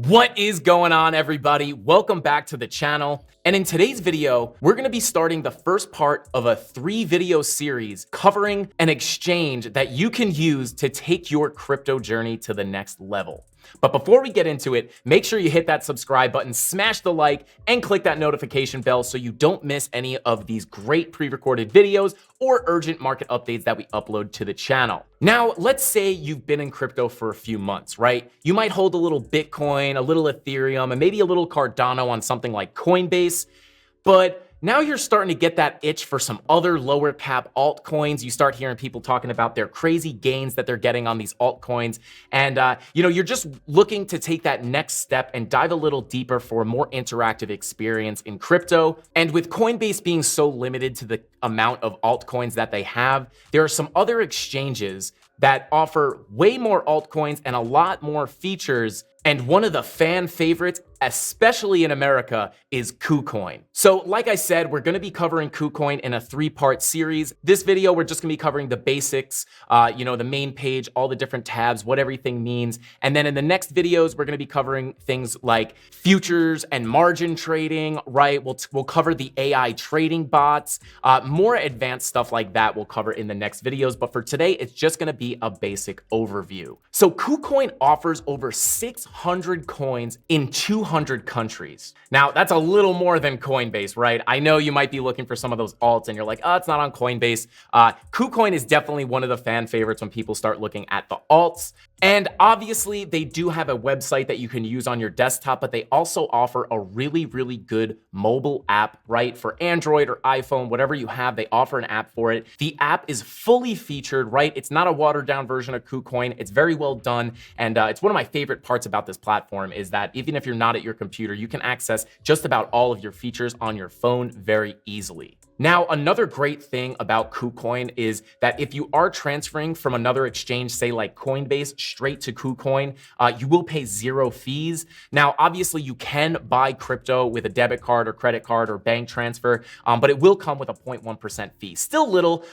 What is going on, everybody? Welcome back to the channel. And in today's video, we're going to be starting the first part of a 3-video series covering an exchange that you can use to take your crypto journey to the next level. But before we get into it, make sure you hit that subscribe button, smash the like, and click that notification bell so you don't miss any of these great pre-recorded videos or urgent market updates that we upload to the channel. Now, let's say you've been in crypto for a few months, right? You might hold a little Bitcoin, a little Ethereum, and maybe a little Cardano on something like Coinbase, but now you're starting to get that itch for some other lower cap altcoins. You start hearing people talking about their crazy gains that they're getting on these altcoins. And, you're just looking to take that next step and dive a little deeper for a more interactive experience in crypto. And with Coinbase being so limited to the amount of altcoins that they have, there are some other exchanges that offer way more altcoins and a lot more features. And one of the fan favorites, especially in America, is KuCoin. So like I said, we're gonna be covering KuCoin in a 3-part series. This video, we're just gonna be covering the basics, the main page, all the different tabs, what everything means. And then in the next videos, we're gonna be covering things like futures and margin trading, right? We'll cover the AI trading bots, more advanced stuff like that we'll cover in the next videos. But for today, it's just gonna be a basic overview. So KuCoin offers over 600 coins in 200 countries. Now, that's a little more than Coinbase, right? I know you might be looking for some of those alts and you're like, oh, it's not on Coinbase. KuCoin is definitely one of the fan favorites when people start looking at the alts. And obviously, they do have a website that you can use on your desktop, but they also offer a really, really good mobile app, right? For Android or iPhone, whatever you have, they offer an app for it. The app is fully featured, right? It's not a watered down version of KuCoin. It's very well done. And it's one of my favorite parts about this platform is that even if you're not at your computer, you can access just about all of your features on your phone very easily. Now, another great thing about KuCoin is that if you are transferring from another exchange, say like Coinbase, straight to KuCoin, you will pay 0 fees. Now, obviously, you can buy crypto with a debit card or credit card or bank transfer, but it will come with a 0.1% fee. Still little,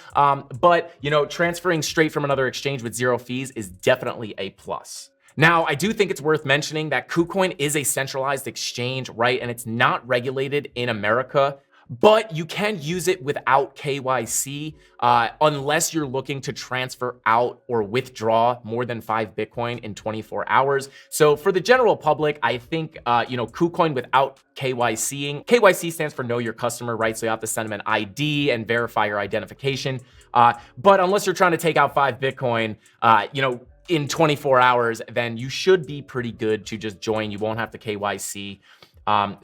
but transferring straight from another exchange with 0 fees is definitely a plus. Now, I do think it's worth mentioning that KuCoin is a centralized exchange, right? And it's not regulated in America, but you can use it without KYC unless you're looking to transfer out or withdraw more than 5 Bitcoin in 24 hours. So for the general public, I think, KuCoin without KYC stands for Know Your Customer, right? So you have to send them an ID and verify your identification. But unless you're trying to take out 5 Bitcoin, in 24 hours, then you should be pretty good to just join. You won't have to KYC.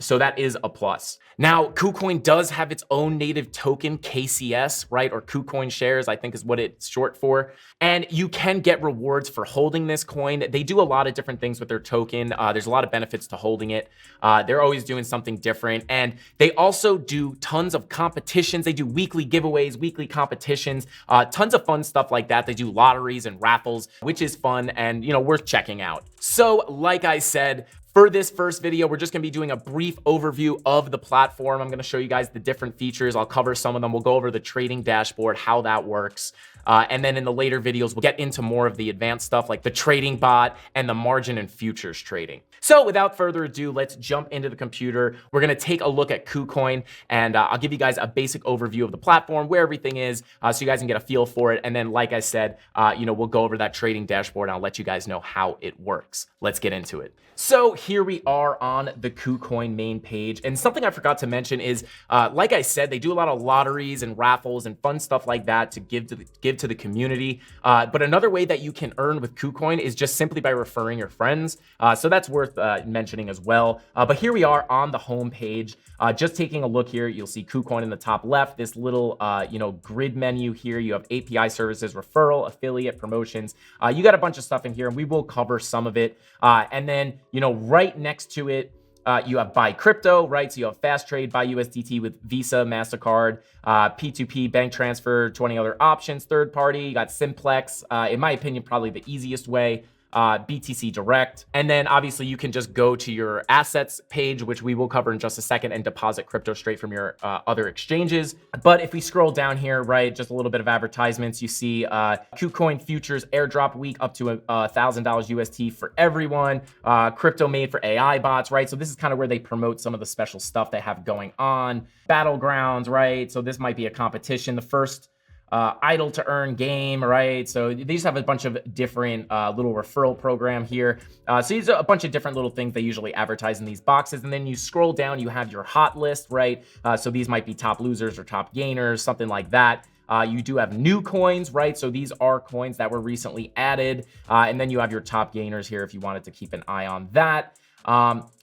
So that is a plus. Now, KuCoin does have its own native token, KCS, right? Or KuCoin shares, I think is what it's short for. And you can get rewards for holding this coin. They do a lot of different things with their token. There's a lot of benefits to holding it. They're always doing something different. And they also do tons of competitions. They do weekly giveaways, weekly competitions, tons of fun stuff like that. They do lotteries and raffles, which is fun and, worth checking out. So like I said, for this first video, we're just gonna be doing a brief overview of the platform. I'm gonna show you guys the different features. I'll cover some of them. We'll go over the trading dashboard, how that works. And then in the later videos, we'll get into more of the advanced stuff like the trading bot and the margin and futures trading. So without further ado, let's jump into the computer. We're gonna take a look at KuCoin and I'll give you guys a basic overview of the platform, where everything is, so you guys can get a feel for it. And then, like I said, we'll go over that trading dashboard and I'll let you guys know how it works. Let's get into it. So here we are on the KuCoin main page. And something I forgot to mention is, like I said, they do a lot of lotteries and raffles and fun stuff like that to give to the community. But another way that you can earn with KuCoin is just simply by referring your friends. So that's worth mentioning as well. But here we are on the home page. Just taking a look here, you'll see KuCoin in the top left, this little, grid menu here. You have API services, referral, affiliate, promotions. You got a bunch of stuff in here and we will cover some of it. And then, right next to it, you have buy crypto, right? So you have fast trade, buy USDT with Visa, MasterCard, P2P, bank transfer, 20 other options, third party. You got Simplex. In my opinion, probably the easiest way. BTC Direct. And then obviously you can just go to your assets page, which we will cover in just a second, and deposit crypto straight from your other exchanges. But if we scroll down here, right, just a little bit of advertisements, you see KuCoin futures airdrop week up to $1,000 UST for everyone, crypto made for AI bots, right? So this is kind of where they promote some of the special stuff they have going on. Battlegrounds, right? So this might be a competition. The first idle to earn game, right? So they just have a bunch of different little referral program here. So these are a bunch of different little things they usually advertise in these boxes. And then you scroll down, you have your hot list, right? So these might be top losers or top gainers, something like that. You do have new coins, right? So these are coins that were recently added. And then you have your top gainers here if you wanted to keep an eye on that.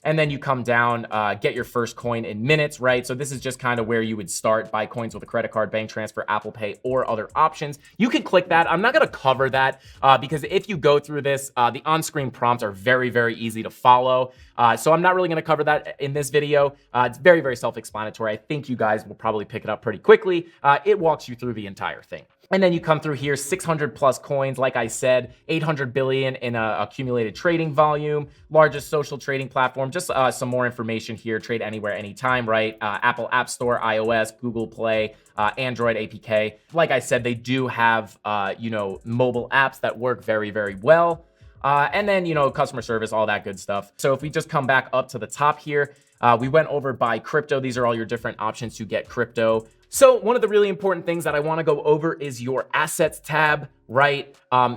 And then you come down, get your first coin in minutes, right? So this is just kind of where you would start, buy coins with a credit card, bank transfer, Apple Pay, or other options. You can click that. I'm not going to cover that because if you go through this, the on-screen prompts are very, very easy to follow. So I'm not really going to cover that in this video. It's very, very self-explanatory. I think you guys will probably pick it up pretty quickly. It walks you through the entire thing. And then you come through here, 600 plus coins, like I said, 800 billion in accumulated trading volume, largest social trading platform. Just some more information here, trade anywhere, anytime, right? Apple App Store, iOS, Google Play, Android APK. Like I said, they do have, mobile apps that work very, very well. And then, customer service, all that good stuff. So if we just come back up to the top here, we went over buy crypto. These are all your different options to get crypto. So one of the really important things that I want to go over is your assets tab, right?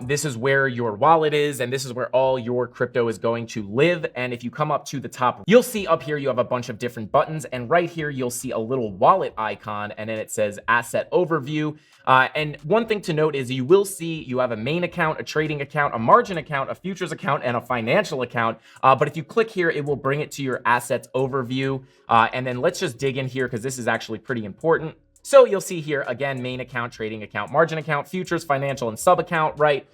This is where your wallet is, and this is where all your crypto is going to live. And if you come up to the top, you'll see up here, you have a bunch of different buttons, and right here, you'll see a little wallet icon, and then it says asset overview. And one thing to note is you will see you have a main account, a trading account, a margin account, a futures account, and a financial account. But if you click here, it will bring it to your assets overview. And then let's just dig in here because this is actually pretty important. So you'll see here, again, main account, trading account, margin account, futures, financial, and sub account, right?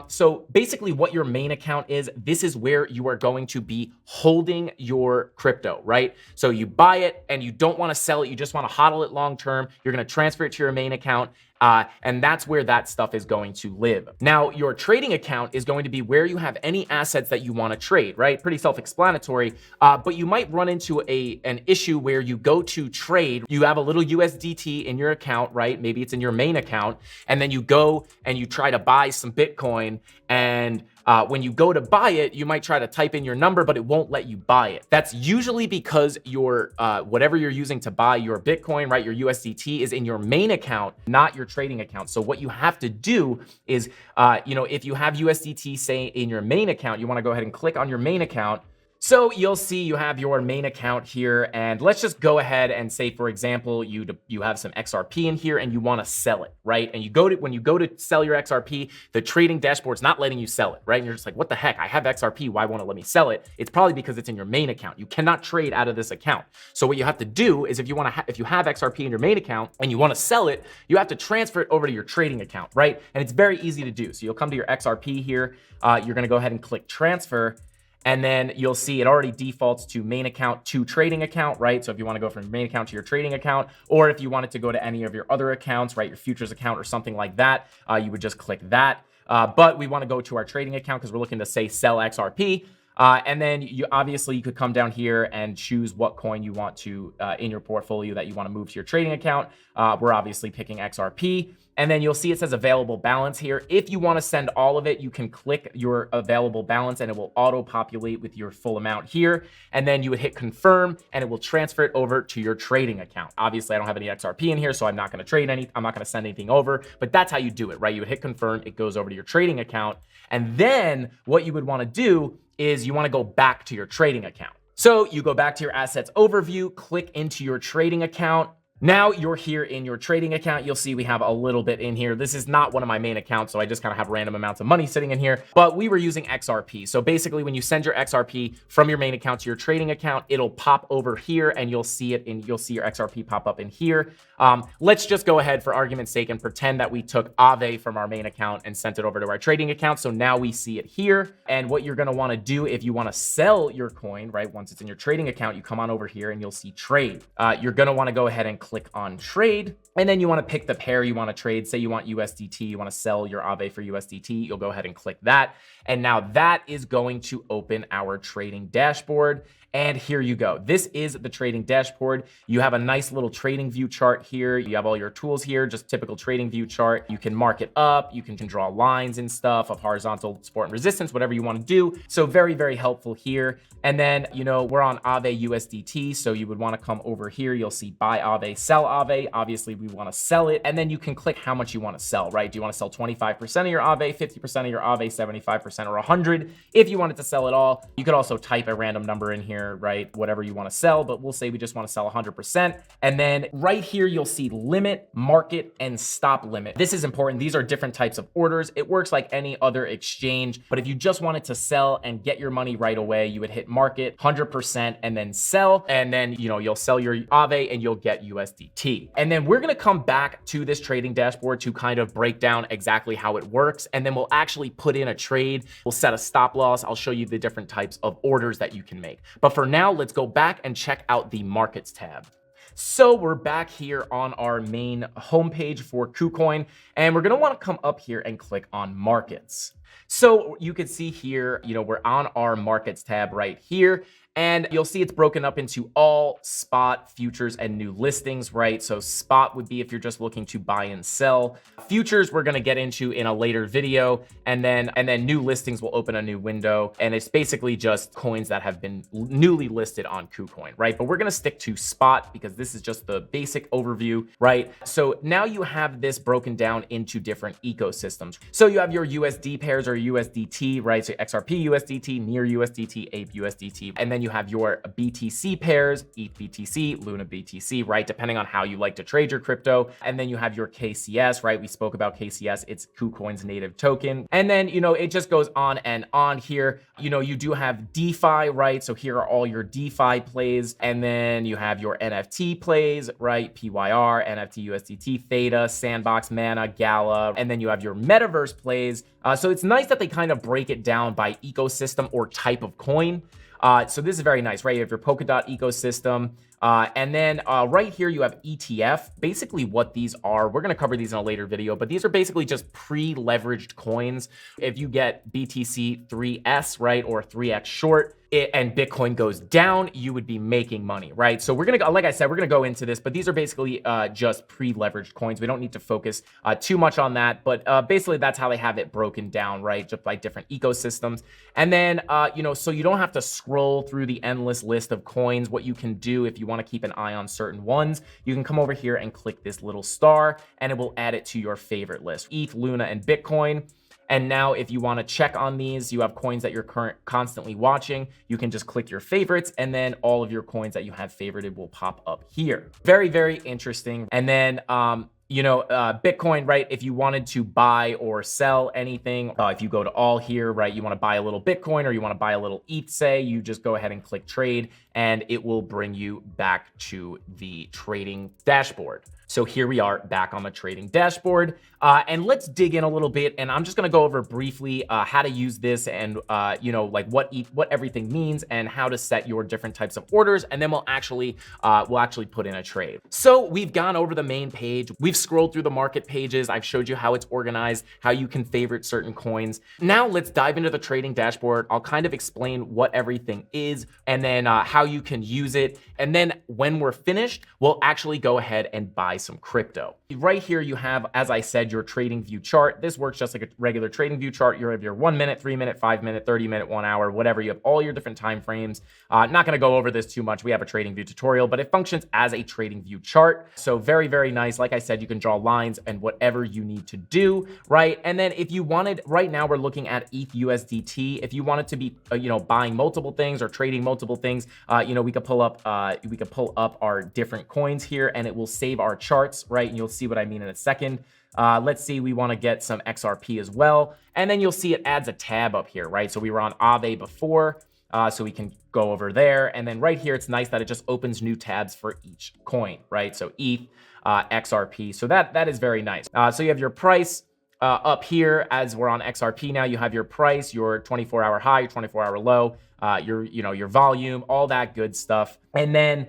So basically what your main account is, this is where you are going to be holding your crypto, right? So you buy it and you don't want to sell it. You just want to hodl it long term. You're going to transfer it to your main account. And that's where that stuff is going to live. Now, your trading account is going to be where you have any assets that you want to trade, right? Pretty self-explanatory. But you might run into an issue where you go to trade, you have a little USDT in your account, right? Maybe it's in your main account, and then you go and you try to buy some Bitcoin, and when you go to buy it, you might try to type in your number, but it won't let you buy it. That's usually because your whatever you're using to buy your Bitcoin, right, your USDT is in your main account, not your trading account. So what you have to do is, if you have USDT, say in your main account, you want to go ahead and click on your main account. So you'll see you have your main account here, and let's just go ahead and say, for example, you have some XRP in here and you want to sell it, right? And when you go to sell your XRP, the trading dashboard's not letting you sell it, right? And you're just like, what the heck? I have XRP. Why won't it let me sell it? It's probably because it's in your main account. You cannot trade out of this account. So what you have to do is if you have XRP in your main account and you want to sell it, you have to transfer it over to your trading account, right? And it's very easy to do. So you'll come to your XRP here. You're going to go ahead and click transfer. And then you'll see it already defaults to main account to trading account, right? So if you want to go from your main account to your trading account, or if you wanted to go to any of your other accounts, right, your futures account or something like that, you would just click that. But we want to go to our trading account because we're looking to say sell XRP. And then you could come down here and choose what coin you want to in your portfolio that you want to move to your trading account. We're obviously picking XRP. And then you'll see it says available balance here. If you want to send all of it, you can click your available balance and it will auto populate with your full amount here. And then you would hit confirm and it will transfer it over to your trading account. Obviously, I don't have any XRP in here, so I'm not going to I'm not going to send anything over, but that's how you do it, right? You would hit confirm, it goes over to your trading account. And then what you would want to do is you want to go back to your trading account. So you go back to your assets overview, click into your trading account. Now you're here in your trading account. You'll see we have a little bit in here. This is not one of my main accounts, so I just kind of have random amounts of money sitting in here, but we were using XRP. So basically when you send your XRP from your main account to your trading account, it'll pop over here and you'll see your XRP pop up in here. Let's just go ahead for argument's sake and pretend that we took Aave from our main account and sent it over to our trading account. So now we see it here. And what you're going to want to do if you want to sell your coin, right? Once it's in your trading account, you come on over here and you'll see trade. You're going to want to go ahead and click on trade. And then you want to pick the pair you want to trade. Say you want USDT, you want to sell your Aave for USDT. You'll go ahead and click that. And now that is going to open our trading dashboard. And here you go. This is the trading dashboard. You have a nice little trading view chart here. You have all your tools here, just typical trading view chart. You can mark it up. You can draw lines and stuff of horizontal support and resistance, whatever you want to do. So very, very helpful here. And then, we're on Aave USDT. So you would want to come over here. You'll see buy Aave, sell Aave. Obviously, we want to sell it. And then you can click how much you want to sell, right? Do you want to sell 25% of your Aave, 50% of your Aave, 75% or 100? If you wanted to sell it all, you could also type a random number in here, right? Whatever you want to sell, but we'll say we just want to sell 100%. And then right here, you'll see limit, market, and stop limit. This is important. These are different types of orders. It works like any other exchange, but if you just wanted to sell and get your money right away, you would hit market 100% and then sell. And then, you'll sell your Aave and you'll get USDT. And then we're going to come back to this trading dashboard to kind of break down exactly how it works. And then we'll actually put in a trade. We'll set a stop loss. I'll show you the different types of orders that you can make. But for now, let's go back and check out the markets tab. So we're back here on our main homepage for KuCoin, and we're going to want to come up here and click on markets. So you can see here, we're on our markets tab right here. And you'll see it's broken up into all spot, futures, and new listings, right? So spot would be if you're just looking to buy and sell. Futures we're gonna get into in a later video. And then new listings will open a new window. And it's basically just coins that have been newly listed on KuCoin, right? But we're gonna stick to spot because this is just the basic overview, right? So now you have this broken down into different ecosystems. So you have your USD pairs or USDT, right? So XRP USDT, Near USDT, Ape USDT, and then you have your BTC pairs, ETH BTC, Luna BTC, right? Depending on how you like to trade your crypto. And then you have your KCS, right? We spoke about KCS. It's KuCoin's native token. And then, it just goes on and on here. You do have DeFi, right? So here are all your DeFi plays. And then you have your NFT plays, right? PYR, NFT USDT, Theta, Sandbox, Mana, Gala. And then you have your metaverse plays. So it's nice that they kind of break it down by ecosystem or type of coin. So this is very nice, right? You have your Polkadot ecosystem. And then right here, you have ETF. Basically what these are, we're going to cover these in a later video, but these are basically just pre-leveraged coins. If you get BTC 3S, right, or 3X short, and Bitcoin goes down, you would be making money, right? So we're going to, like I said, we're going to go into this, but these are basically just pre-leveraged coins. We don't need to focus too much on that, but basically that's how they have it broken down, right? Just by different ecosystems. And then, so you don't have to scroll through the endless list of coins. What you can do if you want to keep an eye on certain ones, you can come over here and click this little star and it will add it to your favorite list. ETH, Luna, and Bitcoin. And now if you want to check on these, you have coins that you're constantly watching, you can just click your favorites and then all of your coins that you have favorited will pop up here. Very, very interesting. And then, Bitcoin, right? If you wanted to buy or sell anything, if you go to all here, right, you want to buy a little Bitcoin or you want to buy a little ETH, say, you just go ahead and click trade and it will bring you back to the trading dashboard. So here we are back on the trading dashboard. And let's dig in a little bit. And I'm just going to go over briefly how to use this and, like what everything means and how to set your different types of orders. And then we'll actually put in a trade. So we've gone over the main page. We've scrolled through the market pages. I've showed you how it's organized, how you can favorite certain coins. Now let's dive into the trading dashboard. I'll kind of explain what everything is and then how you can use it. And then when we're finished, we'll actually go ahead and buy some crypto. Right here, you have, as I said, your trading view chart. This works just like a regular trading view chart. You have your 1 minute, 3 minute, 5 minute, 30 minute, 1 hour, whatever. You have all your different time frames. Not going to go over this too much. We have a trading view tutorial, but it functions as a trading view chart. So very, very nice. Like I said, you can draw lines and whatever you need to do, right? And then if you wanted, right now we're looking at ETH USDT. If you wanted to be, buying multiple things or trading multiple things, we could pull up our different coins here and it will save our charts, right? And you'll see what I mean in a second. Let's see, we want to get some XRP as well. And then you'll see it adds a tab up here, right? So we were on Aave before, so we can go over there. And then right here, it's nice that it just opens new tabs for each coin, right? So ETH, XRP. So that is very nice. So you have your price up here as we're on XRP now. You have your price, your 24-hour high, your 24-hour low, your volume, all that good stuff. And then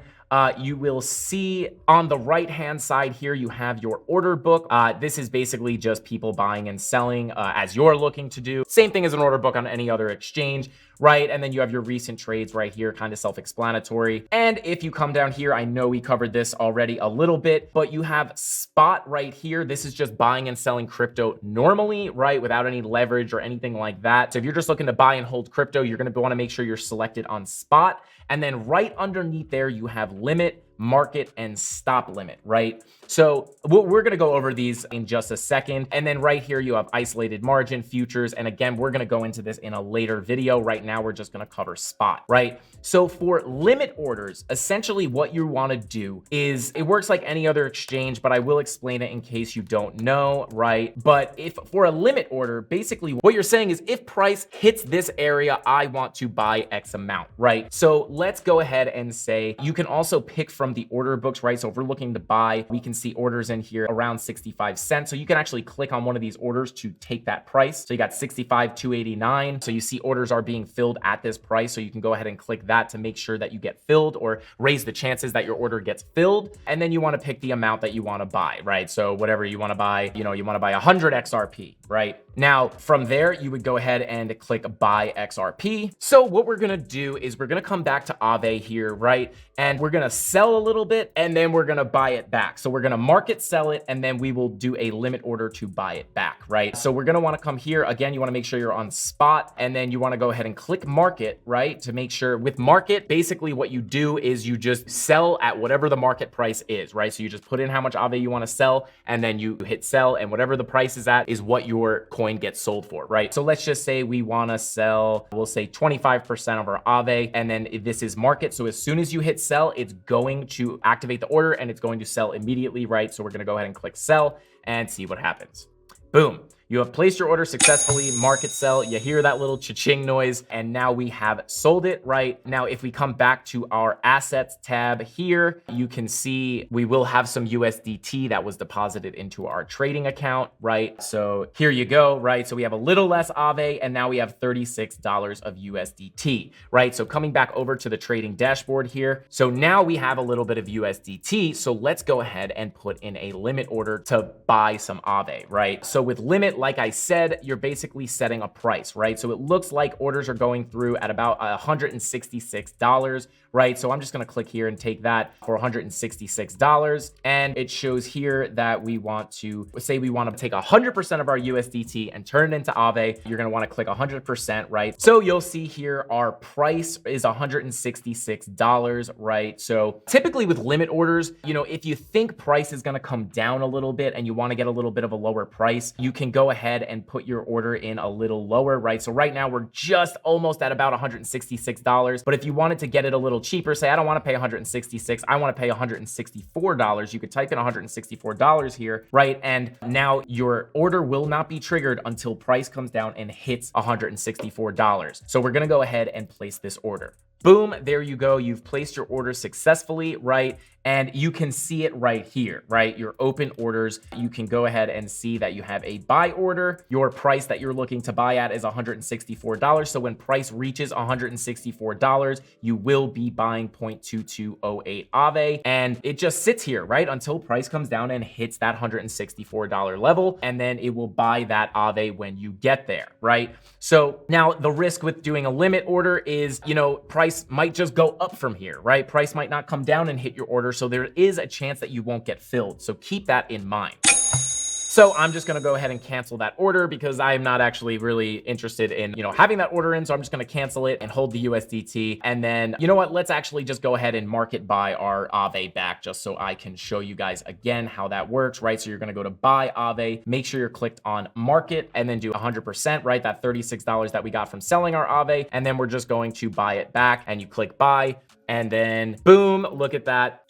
you will see on the right hand side here, you have your order book. This is basically just people buying and selling as you're looking to do. Same thing as an order book on any other exchange, right? And then you have your recent trades right here, kind of self-explanatory. And if you come down here, I know we covered this already a little bit, but you have spot right here. This is just buying and selling crypto normally, right? Without any leverage or anything like that. So if you're just looking to buy and hold crypto, you're going to want to make sure you're selected on spot. And then right underneath there, you have limit, market, and stop limit, right? So we're going to go over these in just a second. And then right here, you have isolated margin, futures. And again, we're going to go into this in a later video. Right now, we're just going to cover spot, right? So for limit orders, essentially what you want to do is it works like any other exchange, but I will explain it in case you don't know, right? But if for a limit order, basically what you're saying is if price hits this area, I want to buy X amount, right? So let's go ahead and say you can also pick from the order books, right? So if we're looking to buy, we can see orders in here around 65 cents. So you can actually click on one of these orders to take that price. So you got 65,289. So you see orders are being filled at this price. So you can go ahead and click that to make sure that you get filled or raise the chances that your order gets filled. And then you want to pick the amount that you want to buy, right? So whatever you want to buy, you want to buy 100 XRP, right? Now from there, you would go ahead and click buy XRP. So what we're going to do is we're going to come back to Aave here, right? And we're going to sell a little bit and then we're going to buy it back. So we're going to market sell it and then we will do a limit order to buy it back, right? So we're going to want to come here again. You want to make sure you're on spot and then you want to go ahead and click market, right? To make sure with market, basically what you do is you just sell at whatever the market price is, right? So you just put in how much Aave you want to sell and then you hit sell and whatever the price is at is what your coin gets sold for, right? So let's just say we want to sell, we'll say 25% of our Aave and then this is market. So as soon as you hit sell, it's going to activate the order and it's going to sell immediately, right? So we're going to go ahead and click sell and see what happens. Boom. You have placed your order successfully, market sell, you hear that little cha-ching noise, and now we have sold it, right? Now, if we come back to our assets tab here, you can see we will have some USDT that was deposited into our trading account, right? So here you go, right? So we have a little less Aave, and now we have $36 of USDT, right? So coming back over to the trading dashboard here. So now we have a little bit of USDT. So let's go ahead and put in a limit order to buy some Aave, right? So with limit, like I said, you're basically setting a price, right? So it looks like orders are going through at about $166, right? So I'm just going to click here and take that for $166. And it shows here that we want to say we want to take 100% of our USDT and turn it into Aave. You're going to want to click 100%, right? So you'll see here our price is $166, right? So typically with limit orders, if you think price is going to come down a little bit and you want to get a little bit of a lower price, you can go ahead and put your order in a little lower, right? So right now we're just almost at about $166. But if you wanted to get it a little cheaper, say I don't want to pay $166, I want to pay $164, you could type in $164 here, right? And now your order will not be triggered until price comes down and hits $164. So we're going to go ahead and place this order. Boom, there you go. You've placed your order successfully, right? And you can see it right here, right? Your open orders, you can go ahead and see that you have a buy order. Your price that you're looking to buy at is $164. So when price reaches $164, you will be buying 0.2208 Aave. And it just sits here, right? Until price comes down and hits that $164 level. And then it will buy that Aave when you get there, right? So now the risk with doing a limit order is, price might just go up from here, right? Price might not come down and hit your order. So there is a chance that you won't get filled. So keep that in mind. So I'm just going to go ahead and cancel that order because I'm not actually really interested in, having that order in. So I'm just going to cancel it and hold the USDT. And then, you know what? Let's actually just go ahead and market buy our Aave back just so I can show you guys again how that works, right? So you're going to go to buy Aave, make sure you're clicked on market and then do 100%, right? That $36 that we got from selling our Aave. And then we're just going to buy it back and you click buy and then boom, look at that.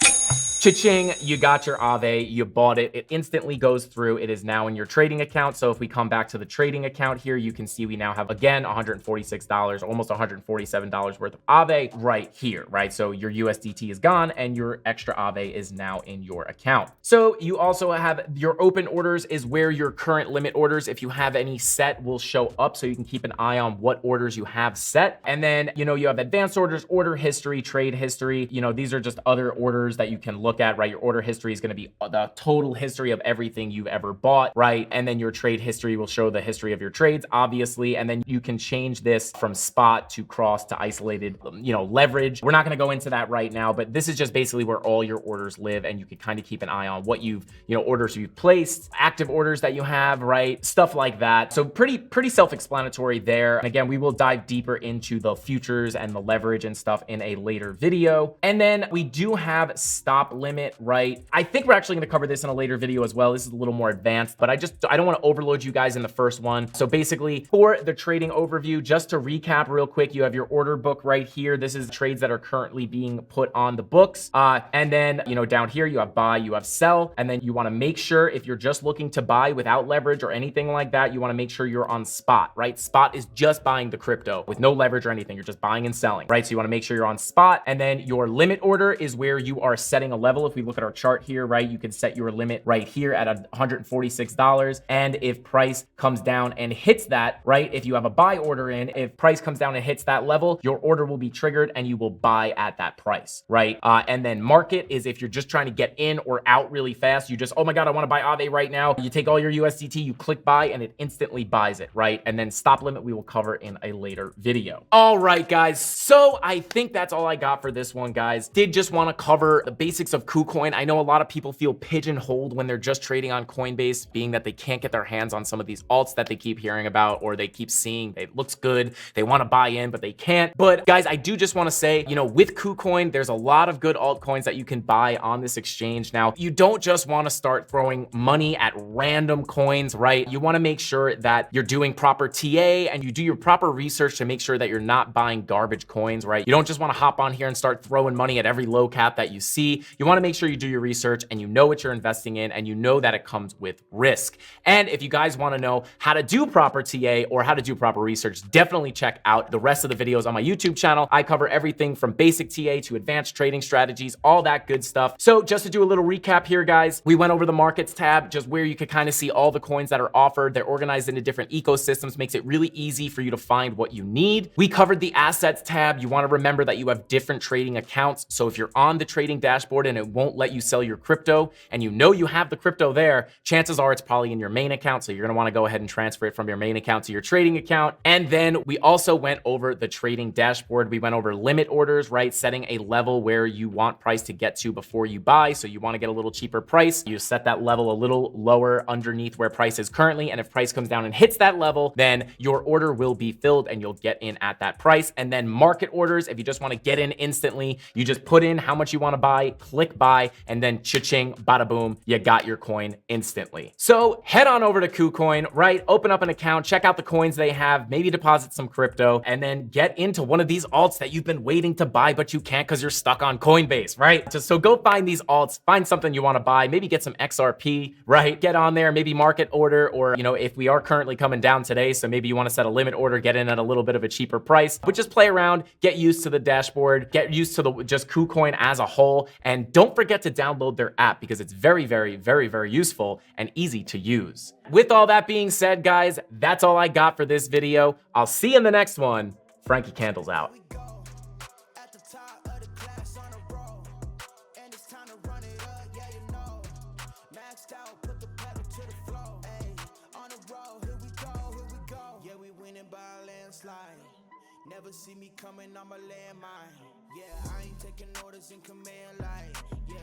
Cha-ching, you got your Aave, you bought it, it instantly goes through, it is now in your trading account. So if we come back to the trading account here, you can see we now have, again, $146, almost $147 worth of Aave right here, right? So your USDT is gone and your extra Aave is now in your account. So you also have your open orders is where your current limit orders, if you have any set, will show up, so you can keep an eye on what orders you have set. And then, you know, you have advanced orders, order history, trade history. You know, these are just other orders that you can look at, right? Your order history is going to be the total history of everything you've ever bought, right? And then your trade history will show the history of your trades, obviously. And then you can change this from spot to cross to isolated, you know, leverage. We're not going to go into that right now, but this is just basically where all your orders live, and you can kind of keep an eye on what you've, you know, orders you've placed, active orders that you have, right? Stuff like that. So pretty self-explanatory there. And again, we will dive deeper into the futures and the leverage and stuff in a later video. And then we do have stop limit, right? I think we're actually going to cover this in a later video as well. This is a little more advanced, but I don't want to overload you guys in the first one. So basically, for the trading overview, just to recap real quick, you have your order book right here. This is trades that are currently being put on the books. And then, you know, down here, you have buy, you have sell, and then you want to make sure, if you're just looking to buy without leverage or anything like that, you want to make sure you're on spot, right? Spot is just buying the crypto with no leverage or anything. You're just buying and selling, right? So you want to make sure you're on spot. And then your limit order is where you are setting a level. If we look at our chart here, right, you can set your limit right here at $146. And if price comes down and hits that, right, if you have a buy order in, if price comes down and hits that level, your order will be triggered and you will buy at that price, right? And then market is if you're just trying to get in or out really fast. You just, oh my God, I want to buy Aave right now. You take all your USDT, you click buy, and it instantly buys it, right? And then stop limit, we will cover in a later video. All right, guys. So I think that's all I got for this one, guys. Did just want to cover the basics of KuCoin. I know a lot of people feel pigeonholed when they're just trading on Coinbase, being that they can't get their hands on some of these alts that they keep hearing about, or they keep seeing it looks good, they want to buy in, but they can't. But guys, I do just want to say, you know, with KuCoin, there's a lot of good altcoins that you can buy on this exchange. Now, you don't just want to start throwing money at random coins, right? You want to make sure that you're doing proper TA and you do your proper research to make sure that you're not buying garbage coins, right? You don't just want to hop on here and start throwing money at every low cap that you see. You want to make sure you do your research and you know what you're investing in, and you know that it comes with risk. And if you guys want to know how to do proper TA or how to do proper research, definitely check out the rest of the videos on my YouTube channel. I cover everything from basic TA to advanced trading strategies, all that good stuff. So just to do a little recap here, guys, we went over the markets tab, just where you could kind of see all the coins that are offered. They're organized into different ecosystems, makes it really easy for you to find what you need. We covered the assets tab. You want to remember that you have different trading accounts. So if you're on the trading dashboard and it won't let you sell your crypto, and you know you have the crypto there, chances are it's probably in your main account. So you're going to want to go ahead and transfer it from your main account to your trading account. And then we also went over the trading dashboard. We went over limit orders, right? Setting a level where you want price to get to before you buy. So you want to get a little cheaper price. You set that level a little lower underneath where price is currently. And if price comes down and hits that level, then your order will be filled and you'll get in at that price. And then market orders, if you just want to get in instantly, you just put in how much you want to buy, click buy, and then cha-ching, bada boom, you got your coin instantly. So head on over to KuCoin, right? Open up an account, check out the coins they have, maybe deposit some crypto, and then get into one of these alts that you've been waiting to buy, but you can't because you're stuck on Coinbase, right? So go find these alts, find something you want to buy, maybe get some XRP, right? Get on there, maybe market order, or, you know, if we are currently coming down today, so maybe you want to set a limit order, get in at a little bit of a cheaper price, but just play around, get used to the dashboard, get used to the just KuCoin as a whole, and don't forget to download their app because it's very, very, very, very useful and easy to use. With all that being said, guys, that's all I got for this video. I'll see you in the next one. Frankie Candles out. Never see me coming, I'm a landmine. Yeah, I ain't taking orders in command like, yeah.